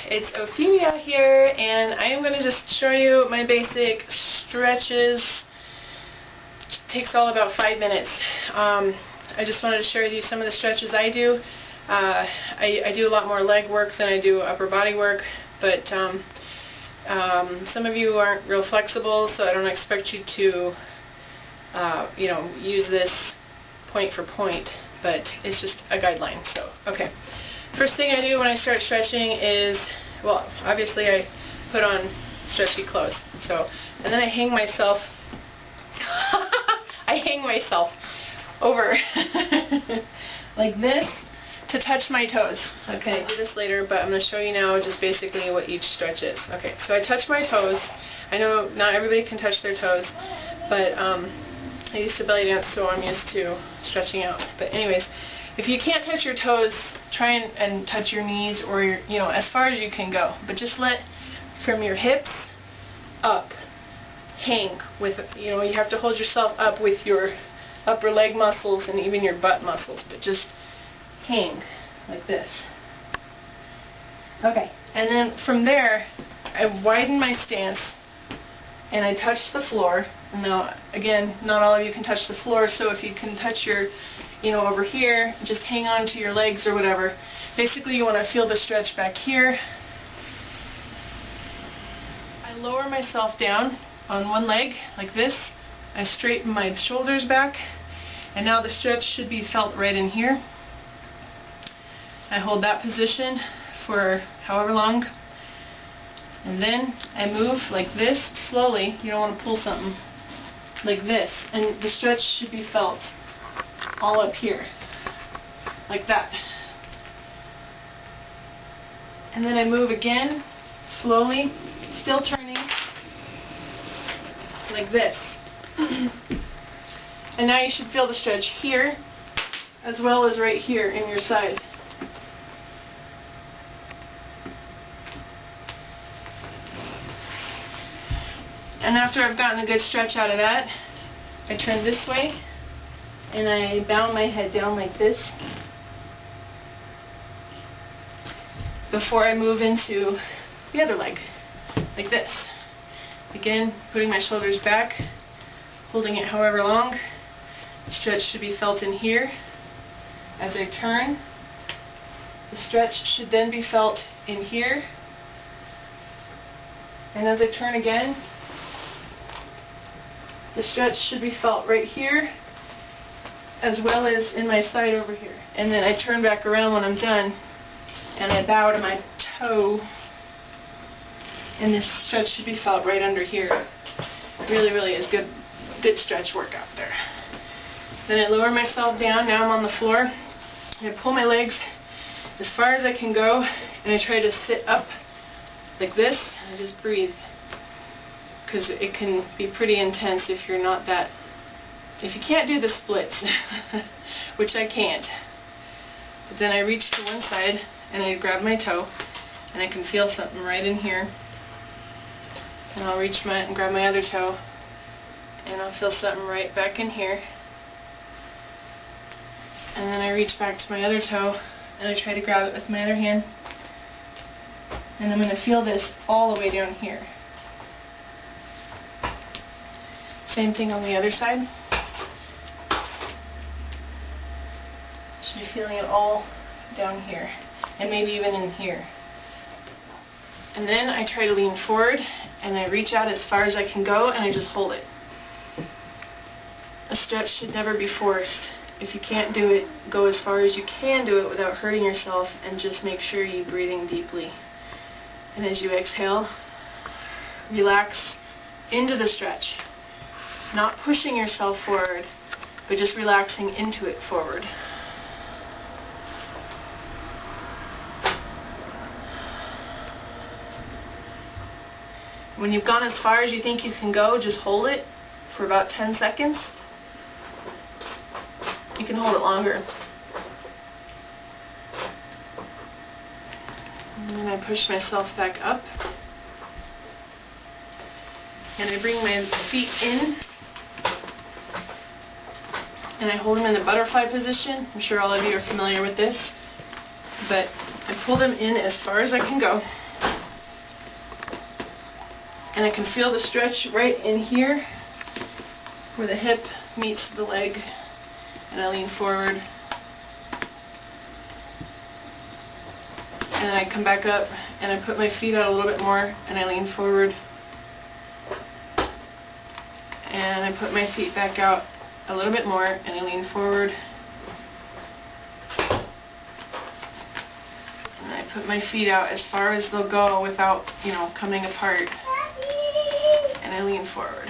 it's Ophywan here, and I am going to just show you my basic stretches. It takes all about 5 minutes. I just wanted to share with you some of the stretches I do. I do a lot more leg work than I do upper body work, but some of you aren't real flexible, so I don't expect you to use this point for point, but it's just a guideline. So, okay. First thing I do when I start stretching is, well, obviously I put on stretchy clothes. So, and then I hang myself. I hang myself over like this to touch my toes. Okay, I'll do this later, but I'm going to show you now just basically what each stretch is. Okay, so I touch my toes. I know not everybody can touch their toes, but I used to belly dance, so I'm used to stretching out. But anyways, if you can't touch your toes, try and touch your knees, or your, as far as you can go. But just let from your hips up hang with, you have to hold yourself up with your upper leg muscles and even your butt muscles, but just hang like this. Okay, and then from there I widen my stance and I touch the floor. Now again, not all of you can touch the floor, so if you can touch your, over here, just hang on to your legs or whatever. Basically you want to feel the stretch back here. I lower myself down on one leg like this. I straighten my shoulders back, and now the stretch should be felt right in here. I hold that position for however long, and then I move like this slowly. You don't want to pull something like this, and the stretch should be felt all up here like that. And then I move again slowly, still turning like this. And now you should feel the stretch here as well as right here in your side. And after I've gotten a good stretch out of that, I turn this way and I bow my head down like this before I move into the other leg, like this. Again, putting my shoulders back, holding it however long. The stretch should be felt in here. As I turn, the stretch should then be felt in here. And as I turn again, the stretch should be felt right here, as well as in my side over here. And then I turn back around when I'm done, and I bow to my toe, and this stretch should be felt right under here. Really, really is good stretch work out there. Then I lower myself down. Now I'm on the floor. I pull my legs as far as I can go, and I try to sit up like this. I just breathe, because it can be pretty intense if you're not that, if you can't do the splits, which I can't. But then I reach to one side and I grab my toe, and I can feel something right in here. And I'll reach and grab my other toe, and I'll feel something right back in here. And then I reach back to my other toe and I try to grab it with my other hand. And I'm going to feel this all the way down here. Same thing on the other side. Should be feeling it all down here, and maybe even in here. And then I try to lean forward and I reach out as far as I can go, and I just hold it. A stretch should never be forced. If you can't do it, go as far as you can do it without hurting yourself, and just make sure you're breathing deeply. And as you exhale, relax into the stretch. Not pushing yourself forward, but just relaxing into it forward. When you've gone as far as you think you can go, just hold it for about 10 seconds. You can hold it longer. And then I push myself back up. And I bring my feet in. And I hold them in the butterfly position. I'm sure all of you are familiar with this. But I pull them in as far as I can go. And I can feel the stretch right in here where the hip meets the leg, and I lean forward. And then I come back up and I put my feet out a little bit more and I lean forward. And I put my feet back out a little bit more and I lean forward. And I put my feet out as far as they'll go without, coming apart. And I lean forward.